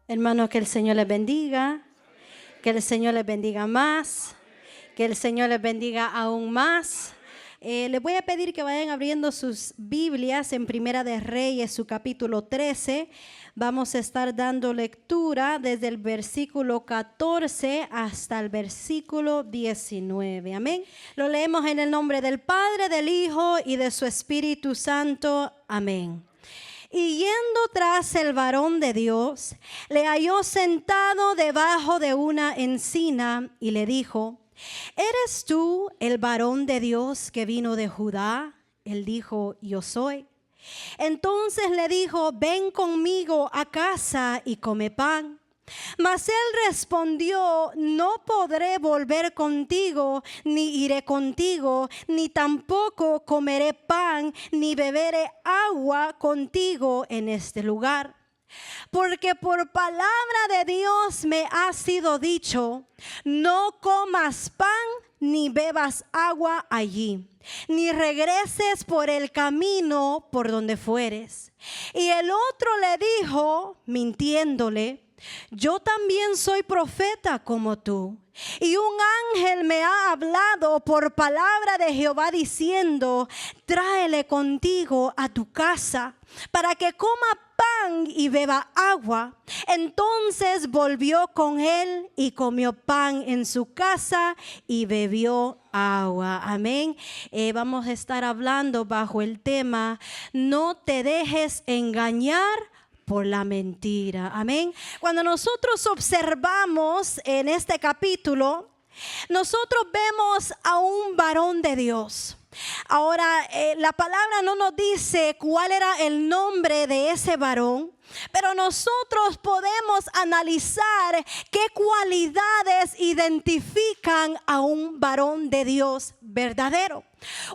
Hermanos, que el Señor les bendiga, que el Señor les bendiga más, que el Señor les bendiga aún más. Les voy a pedir que vayan abriendo sus Biblias en Primera de Reyes, su capítulo 13. Vamos a estar dando lectura desde el versículo 14 hasta el versículo 19. Amén. Lo leemos en el nombre del Padre, del Hijo y de su Espíritu Santo. Amén. Y yendo tras el varón de Dios, le halló sentado debajo de una encina y le dijo: ¿Eres tú el varón de Dios que vino de Judá? Él dijo: yo soy. Entonces le dijo: ven conmigo a casa y come pan. Mas él respondió: no podré volver contigo, ni iré contigo, ni tampoco comeré pan, ni beberé agua contigo en este lugar. Porque por palabra de Dios me ha sido dicho: no comas pan ni bebas agua allí, ni regreses por el camino por donde fueres. Y el otro le dijo, mintiéndole: yo también soy profeta como tú. Y un ángel me ha hablado por palabra de Jehová diciendo: tráele contigo a tu casa para que coma pan y beba agua. Entonces volvió con él y comió pan en su casa y bebió agua. Amén. Vamos a estar hablando bajo el tema: no te dejes engañar por la mentira. Amén. Cuando nosotros observamos en este capítulo, nosotros vemos a un varón de Dios. Ahora, la palabra no nos dice cuál era el nombre de ese varón, pero nosotros podemos analizar qué cualidades identifican a un varón de Dios verdadero.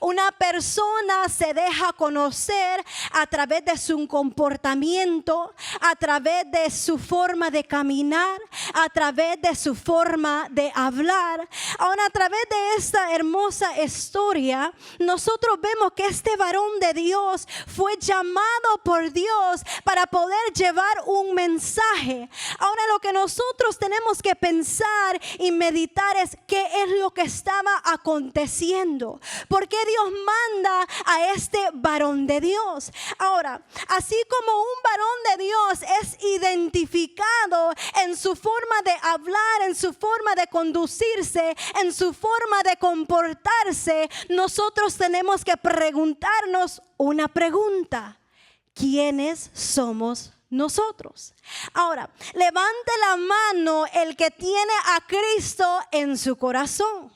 Una persona se deja conocer a través de su comportamiento, a través de su forma de caminar, a través de su forma de hablar. Ahora, a través de esta hermosa historia, nosotros vemos que este varón de Dios fue llamado por Dios para poder llevar un mensaje. Ahora, lo que nosotros tenemos que pensar y meditar es qué es lo que estaba aconteciendo. ¿Por qué Dios manda a este varón de Dios? Ahora, así como un varón de Dios es identificado en su forma de hablar, en su forma de conducirse, en su forma de comportarse, nosotros tenemos que preguntarnos una pregunta: ¿quiénes somos nosotros? Ahora, levante la mano el que tiene a Cristo en su corazón.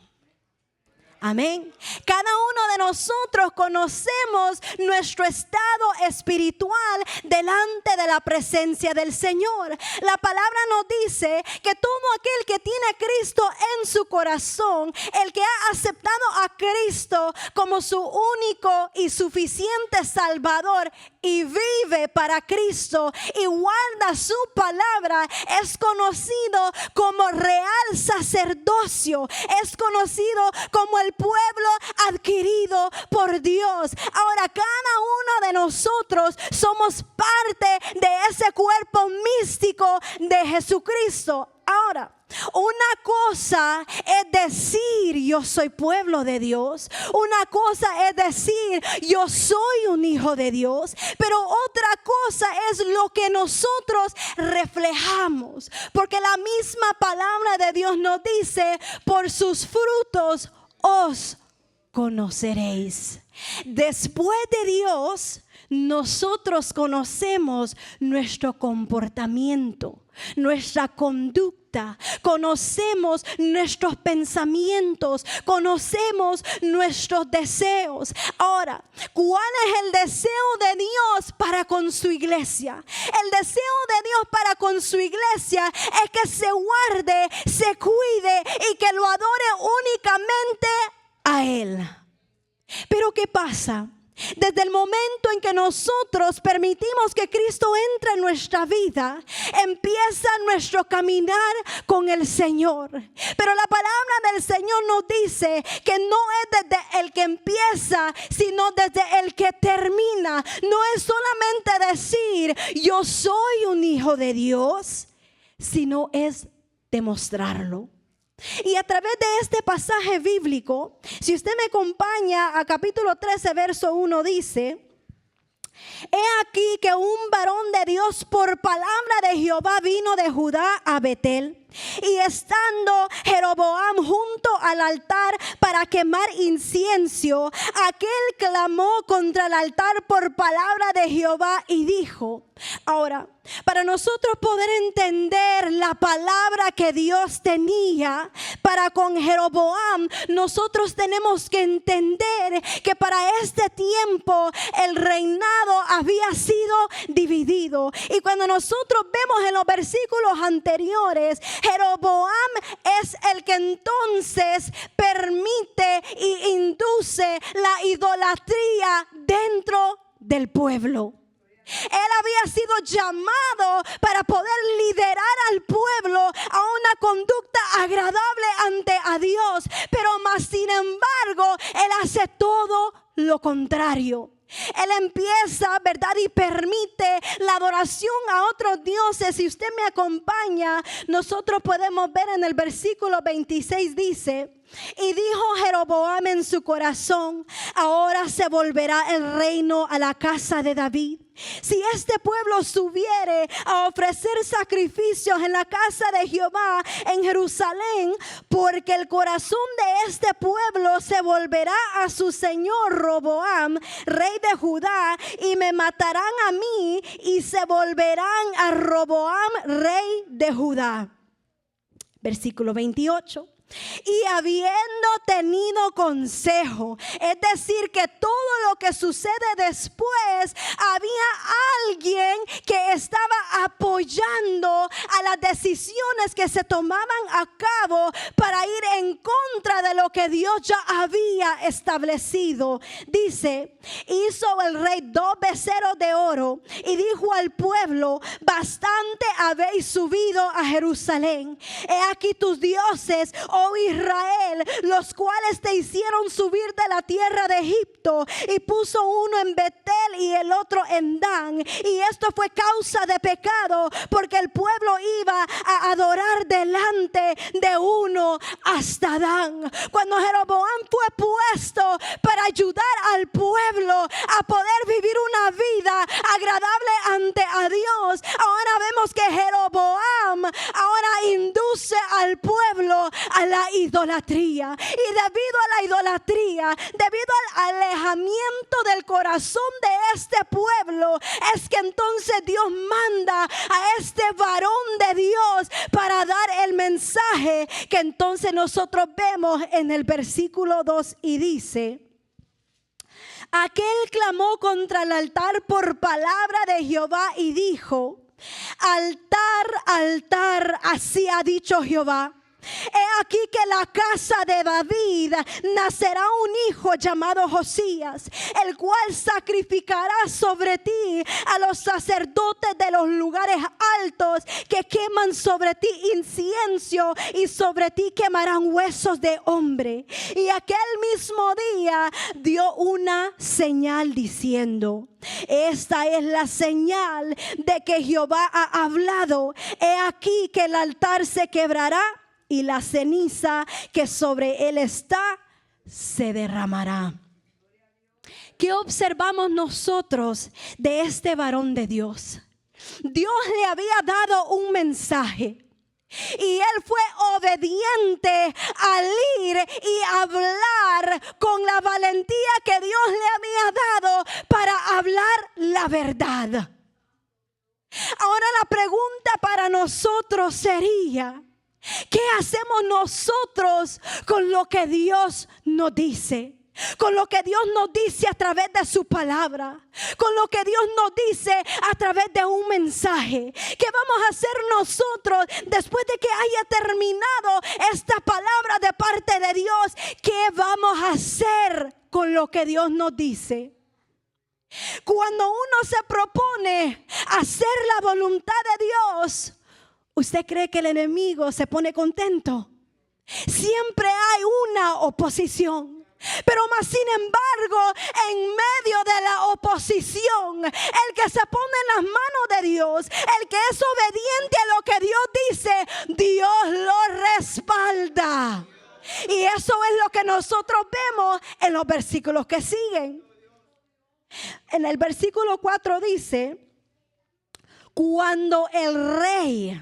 Amén. Cada uno de nosotros conocemos nuestro estado espiritual delante de la presencia del Señor. La palabra nos dice que todo aquel que tiene a Cristo en su corazón, el que ha aceptado a Cristo como su único y suficiente Salvador y vive para Cristo y guarda su palabra, es conocido como real sacerdocio, es conocido como el pueblo adquirido por Dios. Ahora, cada uno de nosotros somos parte de ese cuerpo místico de Jesucristo. Ahora, una cosa es decir yo soy pueblo de Dios, una cosa es decir yo soy un hijo de Dios, pero otra cosa es lo que nosotros reflejamos, porque la misma palabra de Dios nos dice: por sus frutos os conoceréis. Después de Dios, nosotros conocemos nuestro comportamiento, nuestra conducta, conocemos nuestros pensamientos, conocemos nuestros deseos. Ahora, ¿cuál es el deseo de Dios para con su iglesia? El deseo de Dios para con su iglesia es que se guarde, se cuide y que lo adore únicamente a Él. Pero ¿qué pasa? Desde el momento en que nosotros permitimos que Cristo entre en nuestra vida, empieza nuestro caminar con el Señor. Pero la palabra del Señor nos dice que no es desde el que empieza, sino desde el que termina. No es solamente decir yo soy un hijo de Dios, sino es demostrarlo. Y a través de este pasaje bíblico, si usted me acompaña a capítulo 13, verso 1, dice: he aquí que un varón de Dios por palabra de Jehová vino de Judá a Betel. Y estando Jeroboam junto al altar para quemar incienso, aquel clamó contra el altar por palabra de Jehová y dijo. Ahora, para nosotros poder entender la palabra que Dios tenía para con Jeroboam, nosotros tenemos que entender que para este tiempo el reinado había sido dividido. Y cuando nosotros vemos en los versículos anteriores, Jeroboam es el que entonces permite e induce la idolatría dentro del pueblo. Él había sido llamado para poder liderar al pueblo a una conducta agradable ante a Dios, pero más sin embargo, él hace todo lo contrario. Él empieza, ¿verdad? Y permite la adoración a otros dioses. Si usted me acompaña, nosotros podemos ver en el versículo 26 dice: y dijo Jeroboam en su corazón: ahora se volverá el reino a la casa de David. Si este pueblo subiere a ofrecer sacrificios en la casa de Jehová en Jerusalén, porque el corazón de este pueblo se volverá a su señor Roboam, rey de Judá, y me matarán a mí, y se volverán a Roboam, rey de Judá. Versículo 28. Y habiendo tenido consejo, es decir, que todo lo que sucede después, había alguien que estaba apoyando a las decisiones que se tomaban a cabo para ir en contra de lo que Dios ya había establecido. Dice: hizo el rey 2 becerros de oro y dijo al pueblo: bastante habéis subido a Jerusalén. He aquí tus dioses, oh Israel, los cuales te hicieron subir de la tierra de Egipto, y puso uno en Betel y el otro en Dan. Y esto fue causa de pecado, porque el pueblo iba a adorar delante de uno hasta Dan. Cuando Jeroboam fue puesto para ayudar al pueblo a poder vivir una vida agradable ante a Dios, ahora vemos que Jeroboam ahora induce al pueblo a la idolatría. Y debido a la idolatría, debido al alejamiento del corazón de este pueblo, es que entonces Dios manda a este varón de Dios para dar el mensaje que entonces nosotros vemos en el versículo 2 y dice: aquel clamó contra el altar por palabra de Jehová y dijo: altar, altar, así ha dicho Jehová. He aquí que la casa de David nacerá un hijo llamado Josías, el cual sacrificará sobre ti a los sacerdotes de los lugares altos que queman sobre ti incienso, y sobre ti quemarán huesos de hombre. Y aquel mismo día dio una señal diciendo: esta es la señal de que Jehová ha hablado. He aquí que el altar se quebrará y la ceniza que sobre él está se derramará. ¿Qué observamos nosotros de este varón de Dios? Dios le había dado un mensaje y él fue obediente al ir y hablar con la valentía que Dios le había dado para hablar la verdad. Ahora la pregunta para nosotros sería: ¿qué hacemos nosotros con lo que Dios nos dice? Con lo que Dios nos dice a través de su palabra, con lo que Dios nos dice a través de un mensaje. ¿Qué vamos a hacer nosotros después de que haya terminado esta palabra de parte de Dios? ¿Qué vamos a hacer con lo que Dios nos dice? Cuando uno se propone hacer la voluntad de Dios, ¿usted cree que el enemigo se pone contento? Siempre hay una oposición. Pero más sin embargo, en medio de la oposición, oposición, el que se pone en las manos de Dios, el que es obediente a lo que Dios dice, Dios lo respalda. Y eso es lo que nosotros vemos en los versículos que siguen. En el versículo 4 dice: cuando el rey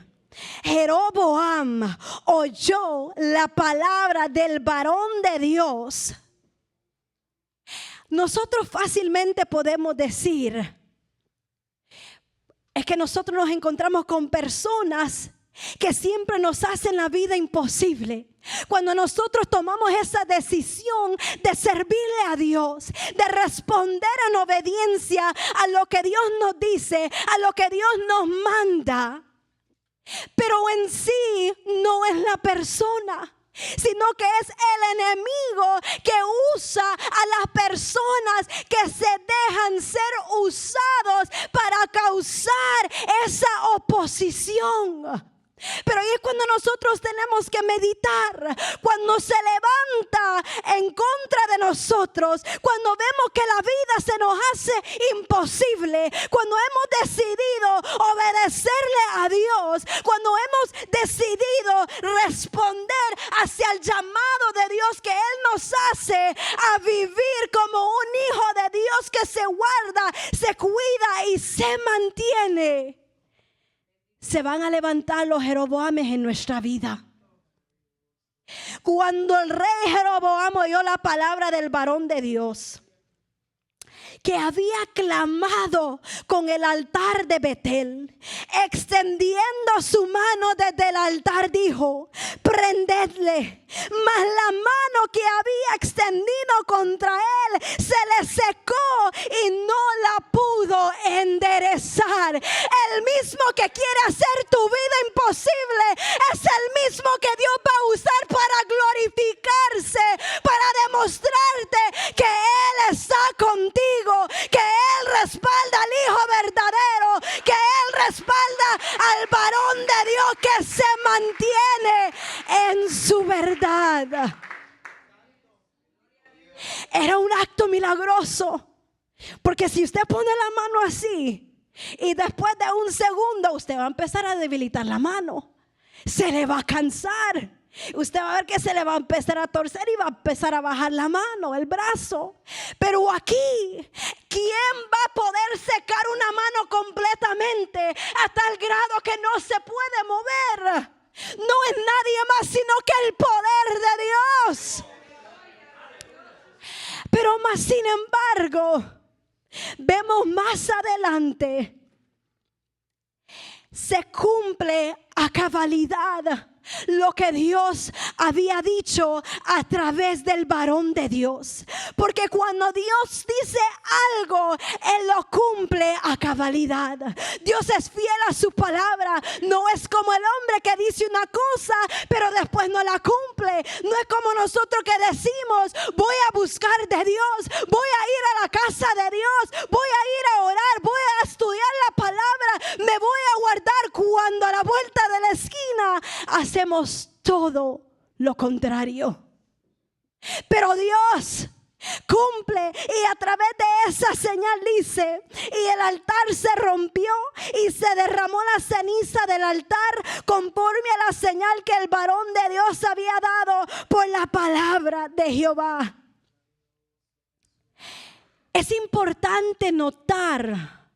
Jeroboam oyó la palabra del varón de Dios, nosotros fácilmente podemos decir, es que nosotros nos encontramos con personas que siempre nos hacen la vida imposible. Cuando nosotros tomamos esa decisión de servirle a Dios, de responder en obediencia a lo que Dios nos dice, a lo que Dios nos manda, pero en sí no es la persona, sino que es el enemigo que usa a las personas que se dejan ser usados para causar esa oposición. Pero ahí es cuando nosotros tenemos que meditar, cuando se levanta en contra de nosotros, cuando vemos que la vida se nos hace imposible, cuando hemos decidido obedecerle a Dios, cuando hemos decidido responder hacia el llamado de Dios que Él nos hace a vivir como un hijo de Dios que se guarda, se cuida y se mantiene. Se van a levantar los Jeroboames en nuestra vida. Cuando el rey Jeroboam oyó la palabra del varón de Dios, que había clamado con el altar de Betel, extendiendo su mano desde el altar, dijo: prendedle. Mas la mano que había extendido contra él se le secó y no la pudo enderezar. El mismo que quiere hacer tu vida imposible es el mismo que Dios va a usar para glorificarse, para demostrarte que Él está contigo, que Él respalda al Hijo verdadero, que Él respalda al varón de Dios que se mantiene en su verdad. Era un acto milagroso, porque si usted pone la mano así y después de un segundo usted va a empezar a debilitar la mano, se le va a cansar. Usted va a ver que se le va a empezar a torcer y va a empezar a bajar la mano, el brazo. Pero aquí, ¿quién va a poder secar una mano completamente a tal grado que no se puede mover? No es nadie más sino que el poder de Dios. Pero más sin embargo, vemos más adelante, se cumple a cabalidad lo que Dios había dicho a través del varón de Dios. Porque cuando Dios dice algo, Él lo cumple a cabalidad. Dios es fiel a su palabra. No es como el hombre que dice una cosa pero después no la cumple. No es como nosotros que decimos: voy a buscar de Dios, voy a ir a la casa de Dios, voy a ir a orar, voy a estudiar la palabra, me voy a guardar, cuando a la vuelta de la esquina hacemos todo lo contrario. Pero Dios cumple, y a través de esa señal dice: y el altar se rompió y se derramó la ceniza del altar conforme a la señal que el varón de Dios había dado por la palabra de Jehová. Es importante notar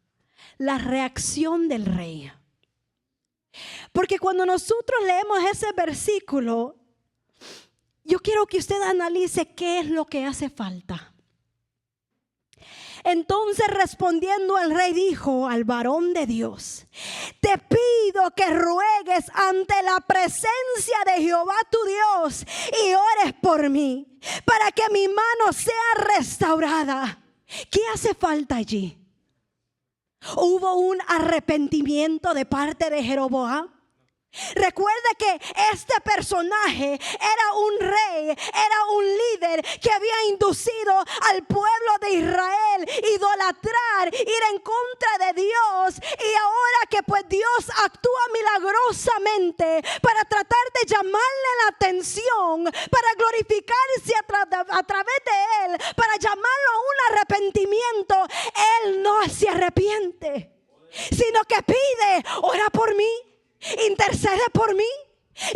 la reacción del rey, porque cuando nosotros leemos ese versículo, yo quiero que usted analice qué es lo que hace falta. Entonces respondiendo el rey dijo al varón de Dios: te pido que ruegues ante la presencia de Jehová tu Dios y ores por mí, para que mi mano sea restaurada. ¿Qué hace falta allí? ¿Hubo un arrepentimiento de parte de Jeroboam? Recuerde que este personaje era un rey, era un líder que había inducido al pueblo de Israel a idolatrar, ir en contra de Dios, y ahora que pues Dios actúa milagrosamente para tratar de llamarle la atención, para glorificarse a través de él, para llamarlo a un arrepentimiento, él no se arrepiente, sino que pide, ora por mí, intercede por mí.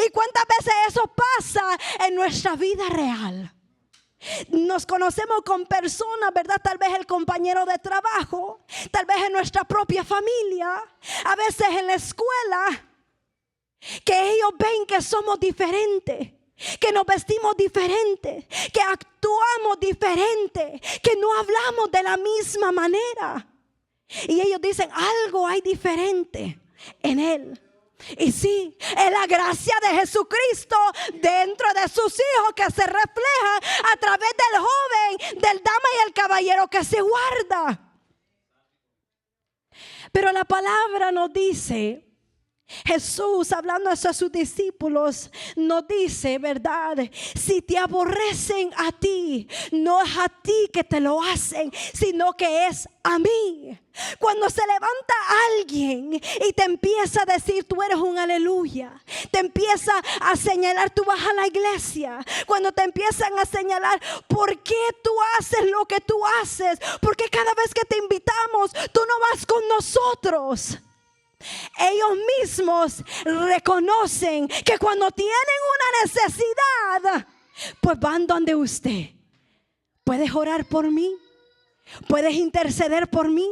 ¿Y cuántas veces eso pasa en nuestra vida real? Nos conocemos con personas, ¿verdad? Tal vez el compañero de trabajo, tal vez en nuestra propia familia, a veces en la escuela, que ellos ven que somos diferentes, que nos vestimos diferente, que actuamos diferente, que no hablamos de la misma manera. Y ellos dicen, algo hay diferente en él. Y sí, es la gracia de Jesucristo dentro de sus hijos que se refleja a través del joven, del dama y el caballero que se guarda. Pero la palabra nos dice, Jesús hablando a sus discípulos nos dice, ¿verdad? Si te aborrecen a ti, no es a ti que te lo hacen, sino que es a mí. Cuando se levanta alguien y te empieza a decir tú eres un aleluya, te empieza a señalar, tú vas a la iglesia, cuando te empiezan a señalar por qué tú haces lo que tú haces, porque cada vez que te invitamos tú no vas con nosotros. Ellos mismos reconocen que cuando tienen una necesidad, pues van donde usted. ¿Puedes orar por mí? ¿Puedes interceder por mí?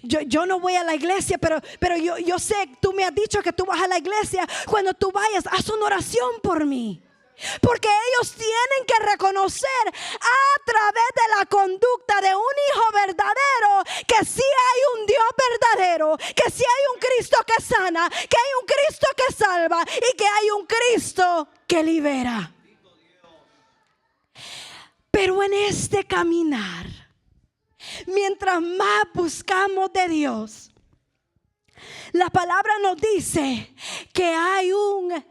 Yo no voy a la iglesia, pero yo sé, tú me has dicho que tú vas a la iglesia. Cuando tú vayas, haz una oración por mí. Porque ellos tienen que reconocer a través de la conducta de un hijo verdadero que sí hay un Dios verdadero, que sí hay un Cristo que sana, que hay un Cristo que salva y que hay un Cristo que libera. Pero en este caminar, mientras más buscamos de Dios, la palabra nos dice que hay un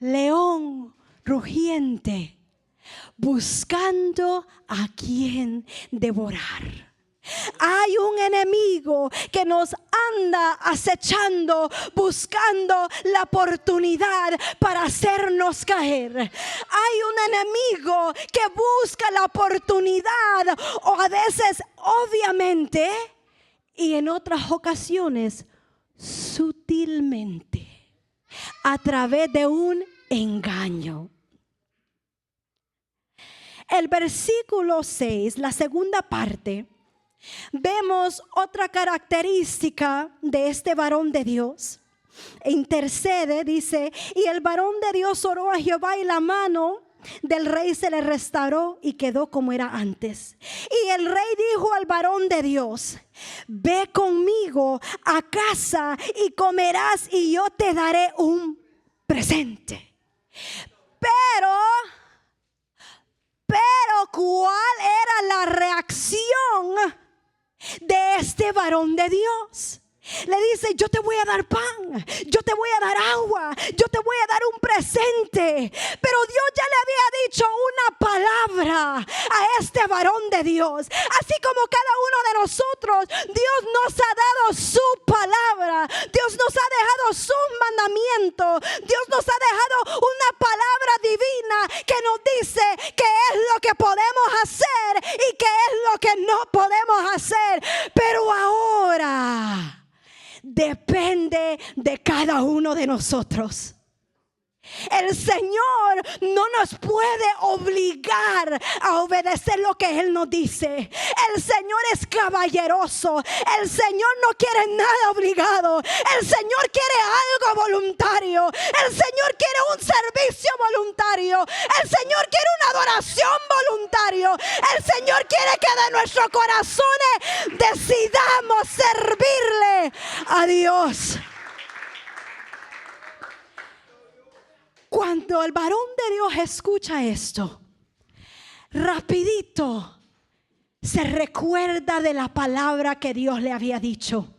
león rugiente buscando a quien devorar. Hay un enemigo que nos anda acechando, buscando la oportunidad para hacernos caer. Hay un enemigo que busca la oportunidad, o a veces obviamente y en otras ocasiones sutilmente, a través de un engaño. El versículo 6, la segunda parte, vemos otra característica de este varón de Dios. Intercede, dice, y el varón de Dios oró a Jehová y la mano del rey se le restauró y quedó como era antes. Y el rey dijo al varón de Dios: ve conmigo a casa y comerás y yo te daré un presente. Pero ¿cuál era la reacción de este varón de Dios? Le dice: yo te voy a dar pan, yo te voy a dar agua, yo te voy a dar un presente. Pero Dios ya le había dicho una palabra a este varón de Dios. Así como cada uno de nosotros, Dios nos ha dado su palabra, Dios nos ha dejado sus mandamientos, Dios nos ha dejado una palabra divina que nos dice qué es lo que podemos hacer y qué es lo que no podemos hacer. Pero ahora depende de cada uno de nosotros. El Señor no nos puede obligar a obedecer lo que Él nos dice. El Señor es caballeroso. El Señor no quiere nada obligado. El Señor quiere algo voluntario. El Señor quiere un servicio voluntario. El Señor quiere una adoración voluntaria. El Señor quiere que de nuestros corazones decidamos servirle a Dios. Cuando el varón de Dios escucha esto, rapidito se recuerda de la palabra que Dios le había dicho.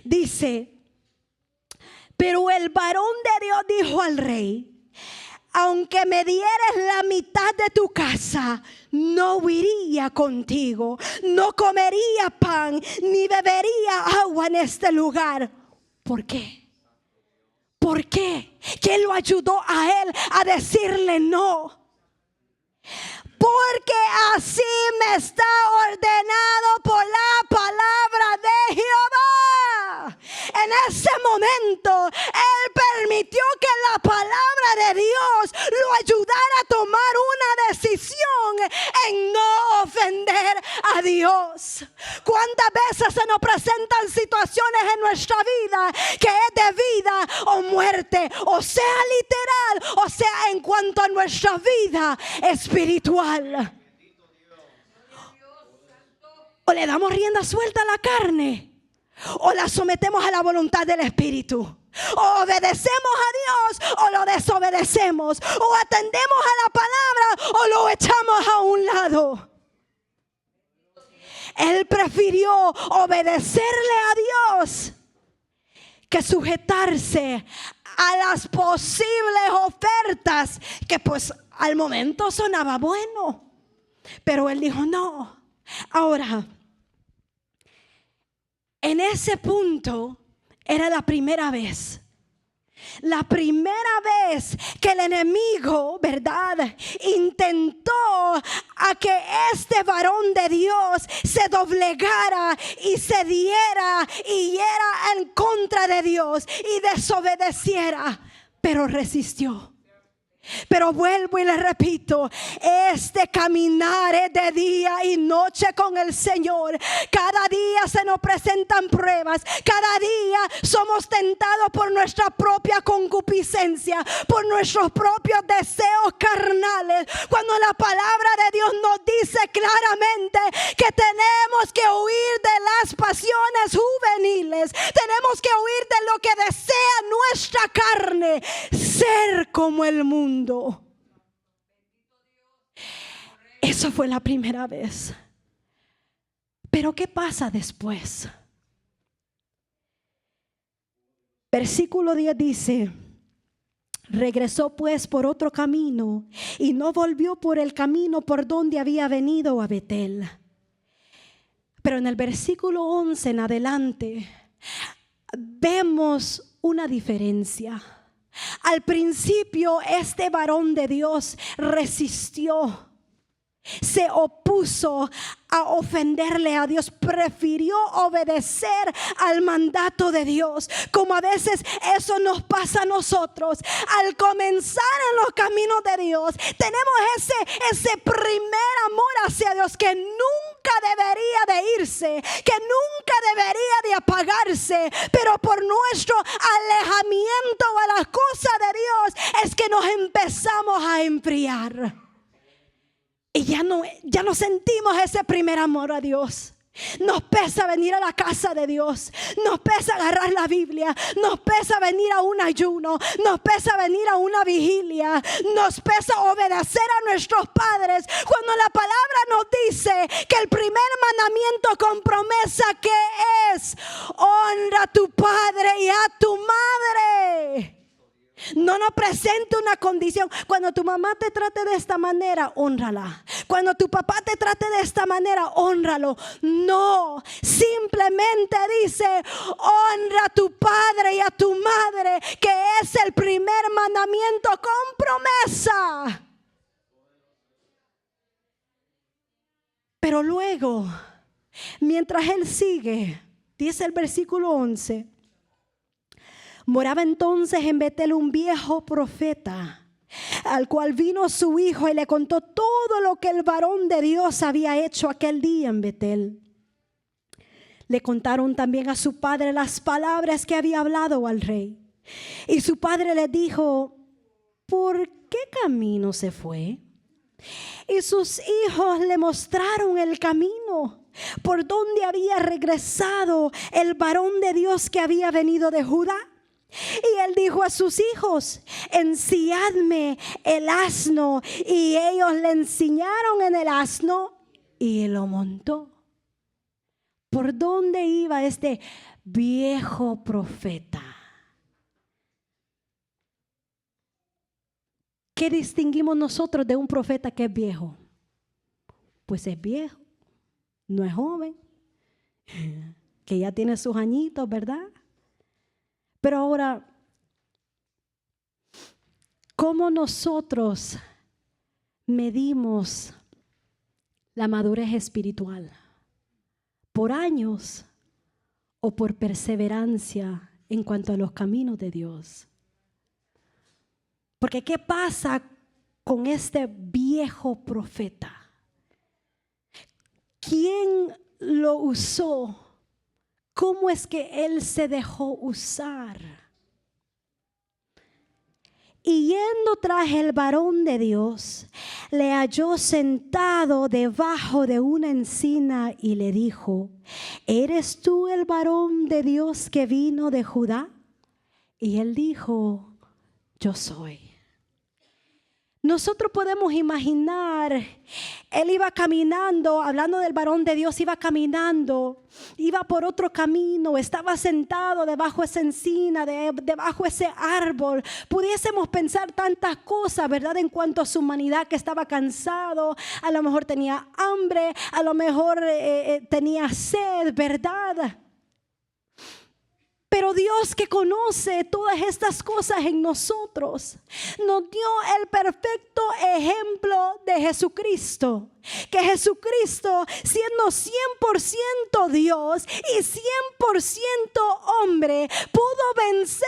Dice: pero el varón de Dios dijo al rey: aunque me dieres la mitad de tu casa, no huiría contigo, no comería pan, ni bebería agua en este lugar. ¿Por qué? ¿Por qué? ¿Qué lo ayudó a él a decirle no? Porque así me está ordenado por la palabra ¿Cuántas veces se nos presentan situaciones en nuestra vida que es de vida o muerte? O sea literal, o sea en cuanto a nuestra vida espiritual. O le damos rienda suelta a la carne, o la sometemos a la voluntad del Espíritu. O obedecemos a Dios o lo desobedecemos. O atendemos a la palabra o lo echamos a un lado. Él prefirió obedecerle a Dios que sujetarse a las posibles ofertas que pues al momento sonaba bueno. Pero él dijo no. Ahora, en ese punto era la primera vez. La primera vez que el enemigo, ¿verdad?, intentó a que este varón de Dios se doblegara y se diera y yera en contra de Dios y desobedeciera, pero resistió. Pero vuelvo y le repito, este caminar es de día y noche con el Señor. Cada día se nos presentan pruebas. Cada día somos tentados por nuestra propia concupiscencia, por nuestros propios deseos carnales. Cuando la palabra de Dios nos dice claramente que tenemos que huir de las pasiones juveniles. Tenemos que huir de lo que desea nuestra carne. Ser como el mundo. Eso fue la primera vez. Pero ¿qué pasa después? Versículo 10 dice: regresó pues por otro camino y no volvió por el camino por donde había venido a Betel. Pero en el versículo 11 en adelante vemos una diferencia. Al principio este varón de Dios resistió, se opuso a ofenderle a Dios, prefirió obedecer al mandato de Dios, como a veces eso nos pasa a nosotros. Al comenzar en los caminos de Dios, tenemos ese primer amor hacia Dios que nunca debería de irse, que nunca debería de apagarse, pero por nuestro alejamiento a las cosas de Dios es que nos empezamos a enfriar. Y ya no sentimos ese primer amor a Dios. Nos pesa venir a la casa de Dios. Nos pesa agarrar la Biblia. Nos pesa venir a un ayuno. Nos pesa venir a una vigilia. Nos pesa obedecer a nuestros padres. Cuando la palabra nos dice que el primer mandamiento con promesa que es: honra a tu padre y a tu madre. No nos presente una condición. Cuando tu mamá te trate de esta manera, hónrala. Cuando tu papá te trate de esta manera, hónralo. No, simplemente dice: honra a tu padre y a tu madre, que es el primer mandamiento con promesa. Pero luego, mientras él sigue, dice el versículo 11: moraba entonces en Betel un viejo profeta, al cual vino su hijo y le contó todo lo que el varón de Dios había hecho aquel día en Betel. Le contaron también a su padre las palabras que había hablado al rey. Y su padre le dijo: ¿por qué camino se fue? Y sus hijos le mostraron el camino por donde había regresado el varón de Dios que había venido de Judá. Y él dijo a sus hijos: ensilladme el asno. Y ellos le ensillaron en el asno y él lo montó. ¿Por dónde iba este viejo profeta? ¿Qué distinguimos nosotros de un profeta que es viejo? Pues es viejo, no es joven, que ya tiene sus añitos, ¿verdad? Pero ahora, ¿cómo nosotros medimos la madurez espiritual? ¿Por años o por perseverancia en cuanto a los caminos de Dios? Porque ¿qué pasa con este viejo profeta? ¿Quién lo usó. ¿Cómo es que Él se dejó usar? Y yendo tras el varón de Dios, le halló sentado debajo de una encina y le dijo: ¿eres tú el varón de Dios que vino de Judá? Y él dijo: yo soy. Nosotros podemos imaginar, él iba caminando, hablando del varón de Dios, iba caminando, iba por otro camino, estaba sentado debajo de esa encina, debajo de ese árbol. Pudiésemos pensar tantas cosas, ¿verdad? En cuanto a su humanidad, que estaba cansado, a lo mejor tenía hambre, a lo mejor tenía sed, ¿verdad? Pero Dios, que conoce todas estas cosas en nosotros, nos dio el perfecto ejemplo de Jesucristo. Que Jesucristo, siendo 100% Dios y 100% hombre, pudo vencer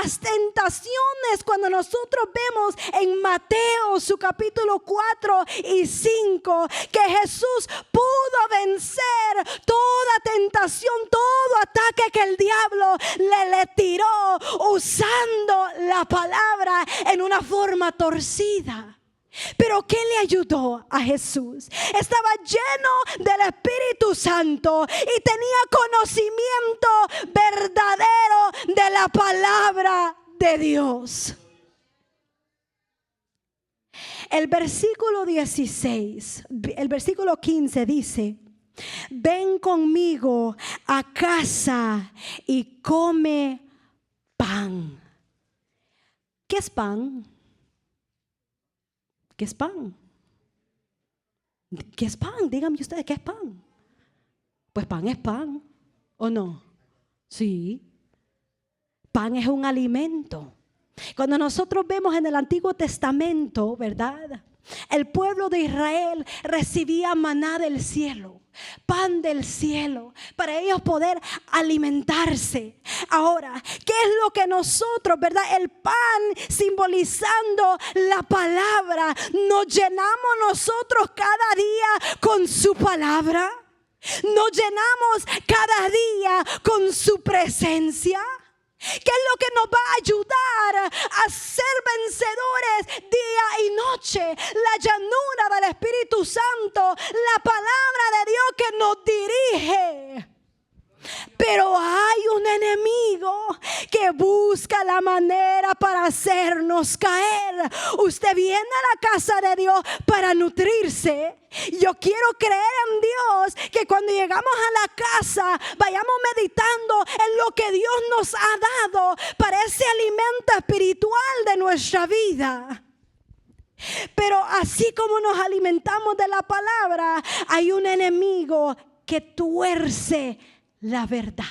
las tentaciones. Cuando nosotros vemos en Mateo su capítulo 4 y 5, que Jesús pudo vencer toda tentación, todo ataque que el diablo le tiró, usando la palabra en una forma torcida. Pero ¿qué le ayudó a Jesús? Estaba lleno del Espíritu Santo y tenía conocimiento verdadero de la palabra de Dios. El versículo 15 dice: ven conmigo a casa y come pan. ¿Qué es pan? ¿Qué es pan? ¿Qué es pan? Díganme ustedes, ¿qué es pan? Pues pan es pan, ¿o no? Sí. Pan es un alimento. Cuando nosotros vemos en el Antiguo Testamento, ¿verdad? El pueblo de Israel recibía maná del cielo, pan del cielo, para ellos poder alimentarse. Ahora, ¿qué es lo que nosotros, verdad? El pan simbolizando la palabra. ¿Nos llenamos nosotros cada día con su palabra? ¿Nos llenamos cada día con su presencia? ¿Qué es lo que nos va a ayudar a ser vencedores día y noche? La llanura del Espíritu Santo, la palabra de Dios que nos dirige. Pero hay un enemigo que busca la manera para hacernos caer. Usted viene a la casa de Dios para nutrirse. Yo quiero creer en Dios que cuando llegamos a la casa vayamos meditando en lo que Dios nos ha dado para ese alimento espiritual de nuestra vida. Pero así como nos alimentamos de la palabra, hay un enemigo que tuerce la verdad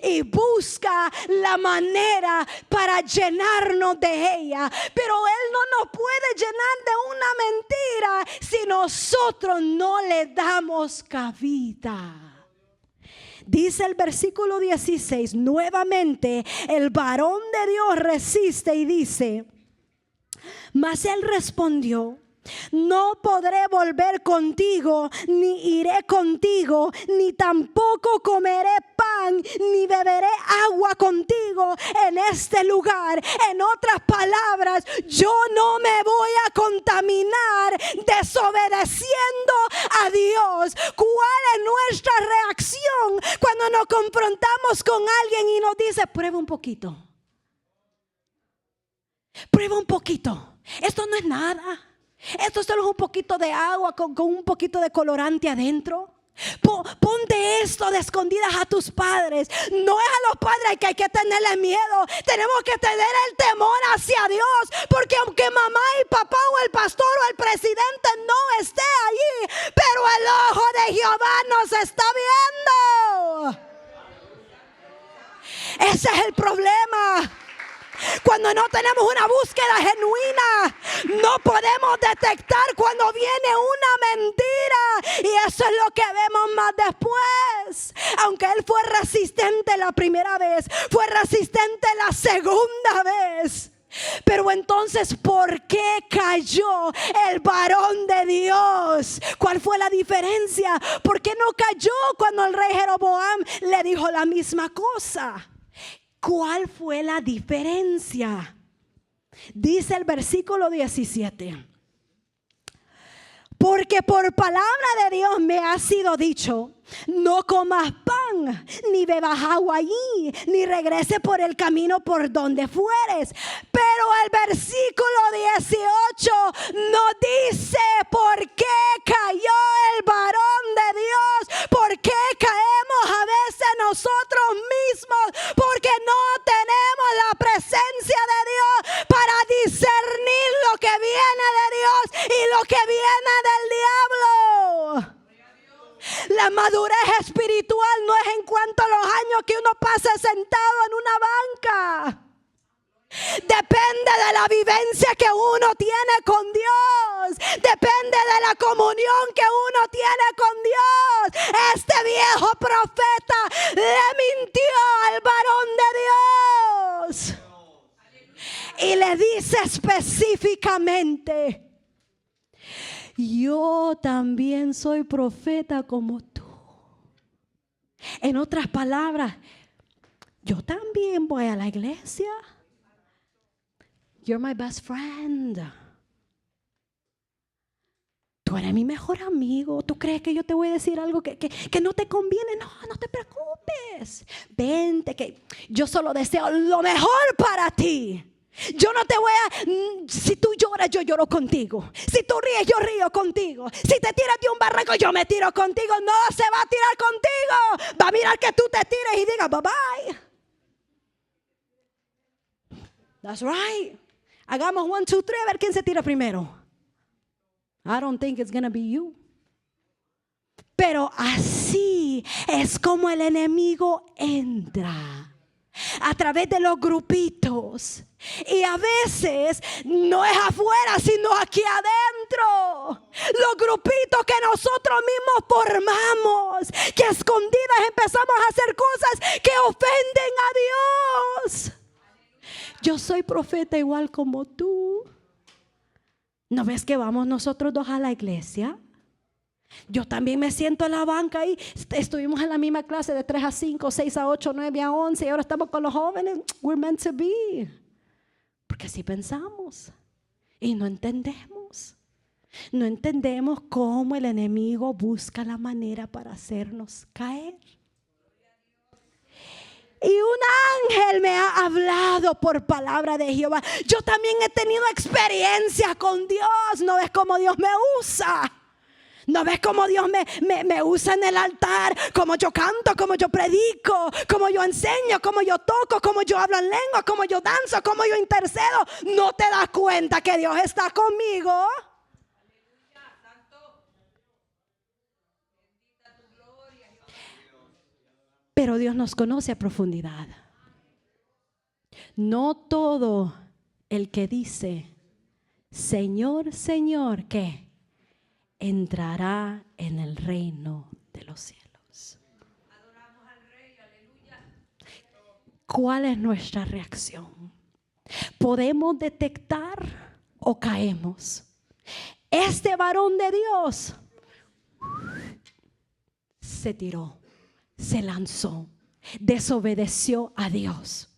y busca la manera para llenarnos de ella. Pero Él no nos puede llenar de una mentira si nosotros no le damos cabida. Dice el versículo 16, nuevamente el varón de Dios resiste y dice: mas él respondió: no podré volver contigo, ni iré contigo, ni tampoco comeré pan, ni beberé agua contigo en este lugar. En otras palabras, yo no me voy a contaminar desobedeciendo a Dios. ¿Cuál es nuestra reacción cuando nos confrontamos con alguien y nos dice: prueba un poquito? Prueba un poquito. Esto no es nada. Esto solo es un poquito de agua con un poquito de colorante adentro. Ponte esto de escondidas a tus padres. No es a los padres que hay que tenerle miedo. Tenemos que tener el temor hacia Dios. Porque aunque mamá y papá o el pastor o el presidente no esté allí, pero el ojo de Jehová nos está viendo. Ese es el problema. Cuando no tenemos una búsqueda genuina, no podemos detectar cuando viene una mentira. Y eso es lo que vemos más después. Aunque él fue resistente la primera vez, fue resistente la segunda vez. Pero entonces, ¿por qué cayó el varón de Dios? ¿Cuál fue la diferencia? ¿Por qué no cayó cuando el rey Jeroboam le dijo la misma cosa? ¿Cuál fue la diferencia? Dice el versículo 17. Porque por palabra de Dios me ha sido dicho: no comas pan, ni bebas agua allí, ni regreses por el camino por donde fueres. Pero el versículo 18 no dice por qué cayó el varón de Dios, por qué caemos a veces nosotros mismos, porque no tenemos la presencia de Dios para discernir lo que viene de Dios y lo que viene del diablo. La madurez espiritual no es en cuanto a los años que uno pase sentado en una banca. Depende de la vivencia que uno tiene con Dios. Depende de la comunión que uno tiene con Dios. Este viejo profeta le mintió al varón de Dios. Y le dice específicamente: yo también soy profeta como tú. En otras palabras, yo también voy a la iglesia. You're my best friend. Tú eres mi mejor amigo. ¿Tú crees que yo te voy a decir algo que no te conviene? No, no te preocupes. Vente, que yo solo deseo lo mejor para ti. Yo no te voy a... Si tú lloras, yo lloro contigo. Si tú ríes, yo río contigo. Si te tiras de un barranco, yo me tiro contigo. No se va a tirar contigo. Va a mirar que tú te tires y digas bye bye. That's right. Hagamos 1, 2, 3, a ver quién se tira primero. I don't think it's gonna be you. Pero así es como el enemigo entra. A través de los grupitos. Y a veces no es afuera, sino aquí adentro. Los grupitos que nosotros mismos formamos, que a escondidas empezamos a hacer cosas que ofenden a Dios. Yo soy profeta igual como tú. ¿No ves que vamos nosotros dos a la iglesia? Yo también me siento en la banca ahí. Estuvimos en la misma clase de 3 a 5, 6 a 8, 9 a 11 y ahora estamos con los jóvenes. We're meant to be. Porque así pensamos y no entendemos. No entendemos cómo el enemigo busca la manera para hacernos caer. Y un ángel me ha hablado por palabra de Jehová. Yo también he tenido experiencia con Dios. ¿No ves cómo Dios me usa? ¿No ves cómo Dios me usa en el altar? Cómo yo canto, cómo yo predico, cómo yo enseño, cómo yo toco, cómo yo hablo en lengua, cómo yo danzo, cómo yo intercedo. ¿No te das cuenta que Dios está conmigo? Pero Dios nos conoce a profundidad. No todo el que dice Señor, Señor, ¿qué? Entrará en el reino de los cielos. Adoramos al Rey, aleluya. ¿Cuál es nuestra reacción? ¿Podemos detectar o caemos? Este varón de Dios se tiró, se lanzó, desobedeció a Dios.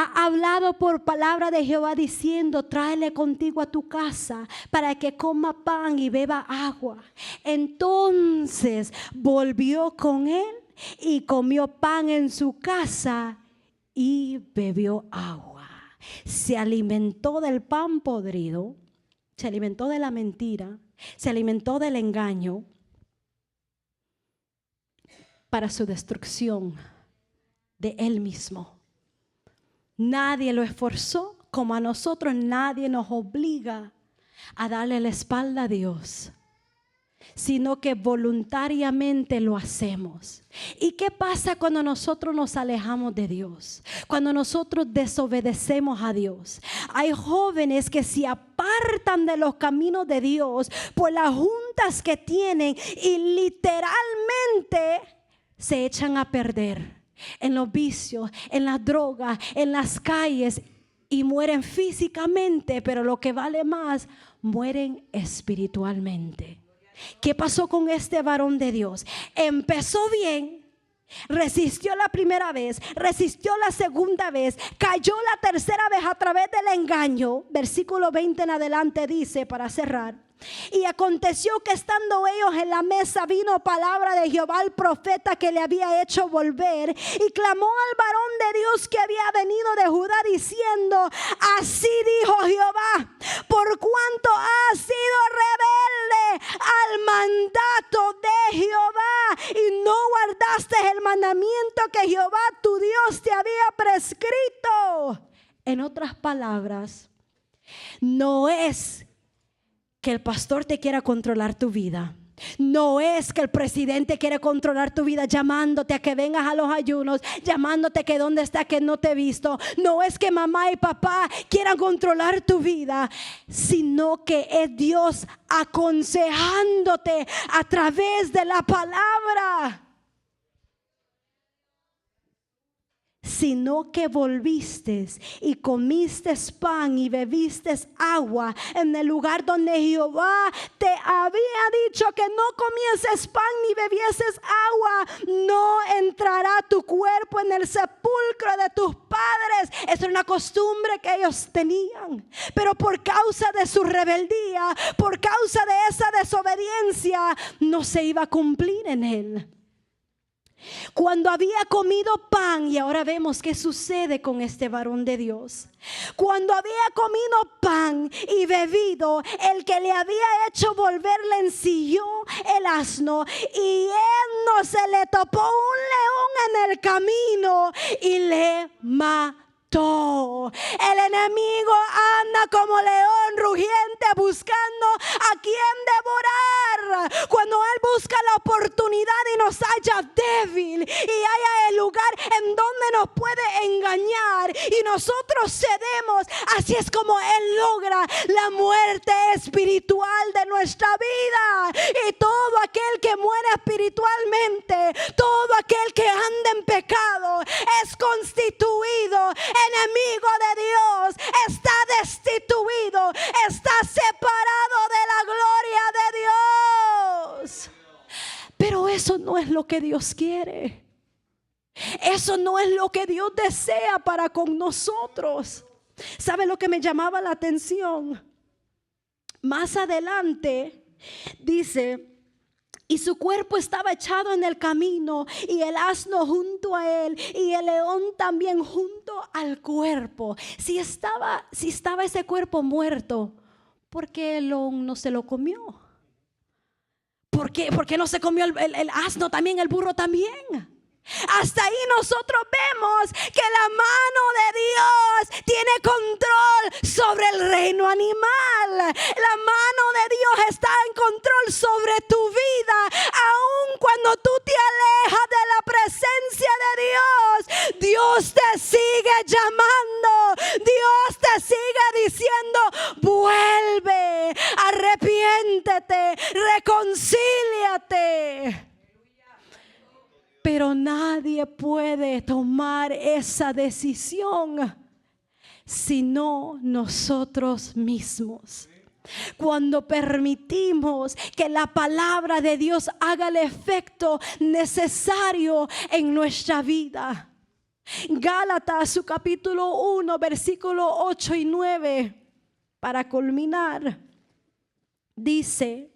Ha hablado por palabra de Jehová diciendo: tráele contigo a tu casa para que coma pan y beba agua. Entonces volvió con él y comió pan en su casa y bebió agua. Se alimentó del pan podrido, se alimentó de la mentira, se alimentó del engaño para su destrucción de él mismo. Nadie lo esforzó, como a nosotros nadie nos obliga a darle la espalda a Dios, sino que voluntariamente lo hacemos. ¿Y qué pasa cuando nosotros nos alejamos de Dios? Cuando nosotros desobedecemos a Dios. Hay jóvenes que se apartan de los caminos de Dios por las juntas que tienen y literalmente se echan a perder en los vicios, en las drogas, en las calles. y mueren físicamente, pero lo que vale más, mueren espiritualmente. ¿Qué pasó con este varón de Dios? Empezó bien, resistió la primera vez, resistió la segunda vez, cayó la tercera vez a través del engaño. Versículo 20 en adelante dice, para cerrar: y aconteció que estando ellos en la mesa, vino palabra de Jehová al profeta que le había hecho volver, y clamó al varón de Dios que había venido de Judá, diciendo: así dijo Jehová, por cuanto has sido rebelde al mandato de Jehová y no guardaste el mandamiento que Jehová tu Dios te había prescrito. En otras palabras, no es que el pastor te quiera controlar tu vida. No es que el presidente quiere controlar tu vida, llamándote a que vengas a los ayunos, llamándote que dónde está, que no te he visto. No es que mamá y papá quieran controlar tu vida, sino que es Dios aconsejándote a través de la palabra. Sino que volviste y comiste pan y bebiste agua en el lugar donde Jehová te había dicho que no comieses pan ni bebieses agua, no entrará tu cuerpo en el sepulcro de tus padres. Esa era una costumbre que ellos tenían, pero por causa de su rebeldía, por causa de esa desobediencia, no se iba a cumplir en él. Cuando había comido pan, y ahora vemos qué sucede con este varón de Dios. Cuando había comido pan y bebido, el que le había hecho volver le ensilló el asno, y él no se le topó un león en el camino y le mató. El enemigo anda como león rugiente buscando a quien devorar. Cuando él busca la oportunidad y nos halla débil y haya el lugar en donde nos puede engañar y nosotros cedemos, así es como él logra la muerte espiritual de nuestra vida. Y todo aquel que muere espiritualmente, todo aquel que anda en pecado, es constituido enemigo de Dios, está destituido, está separado de la gloria de Dios. Pero eso no es lo que Dios quiere. Eso no es lo que Dios desea para con nosotros. ¿Sabe lo que me llamaba la atención? Más adelante dice: y su cuerpo estaba echado en el camino, y el asno junto a él, y el león también junto al cuerpo. Si estaba ese cuerpo muerto, ¿por qué el león no se lo comió? ¿Por qué no se comió el asno también, el burro también? Hasta ahí nosotros vemos que la mano de Dios tiene control sobre el reino animal. La mano de Dios está en control sobre tu vida. Aun cuando tú te alejas de la presencia de Dios, Dios te sigue llamando. Dios te sigue diciendo: vuelve, arrepiéntete, reconcíliate. Pero nadie puede tomar esa decisión sino nosotros mismos. Cuando permitimos que la palabra de Dios haga el efecto necesario en nuestra vida. Gálatas, su capítulo 1, versículo 8 y 9, para culminar, dice: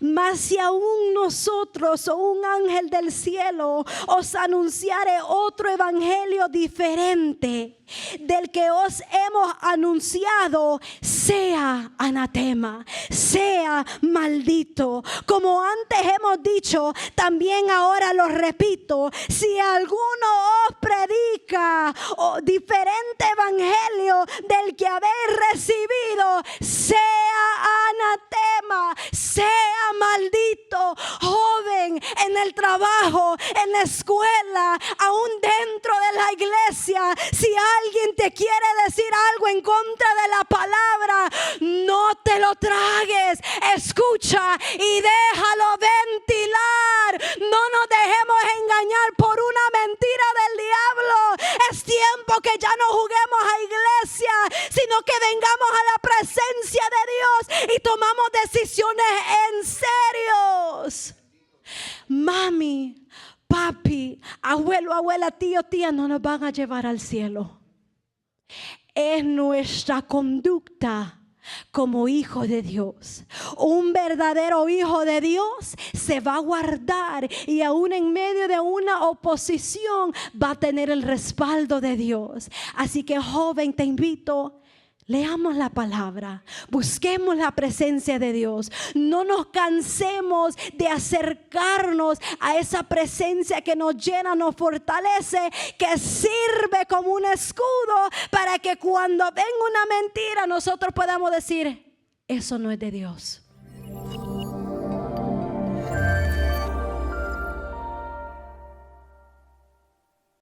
mas si aún nosotros o un ángel del cielo os anunciare otro evangelio diferente del que os hemos anunciado, sea anatema, sea maldito. Como antes hemos dicho, también ahora lo repito: si alguno os predica diferente evangelio del que habéis recibido, sea anatema, sea maldito. Joven, en el trabajo, en la escuela, aún dentro de la iglesia, si alguien te quiere decir algo en contra de la palabra, no te lo tragues. Escucha y déjalo ventilar. No nos dejemos engañar por una mentira del diablo. Es tiempo que ya no juguemos a iglesia. mami, papi, abuelo, abuela, tío, tía no nos van a llevar al cielo. Es nuestra conducta como hijo de Dios. Un verdadero hijo de Dios se va a guardar y aún en medio de una oposición va a tener el respaldo de Dios. Así que, joven, te invito, leamos la palabra, busquemos la presencia de Dios. No nos cansemos de acercarnos a esa presencia que nos llena, nos fortalece, que sirve como un escudo para que cuando venga una mentira nosotros podamos decir: eso no es de Dios.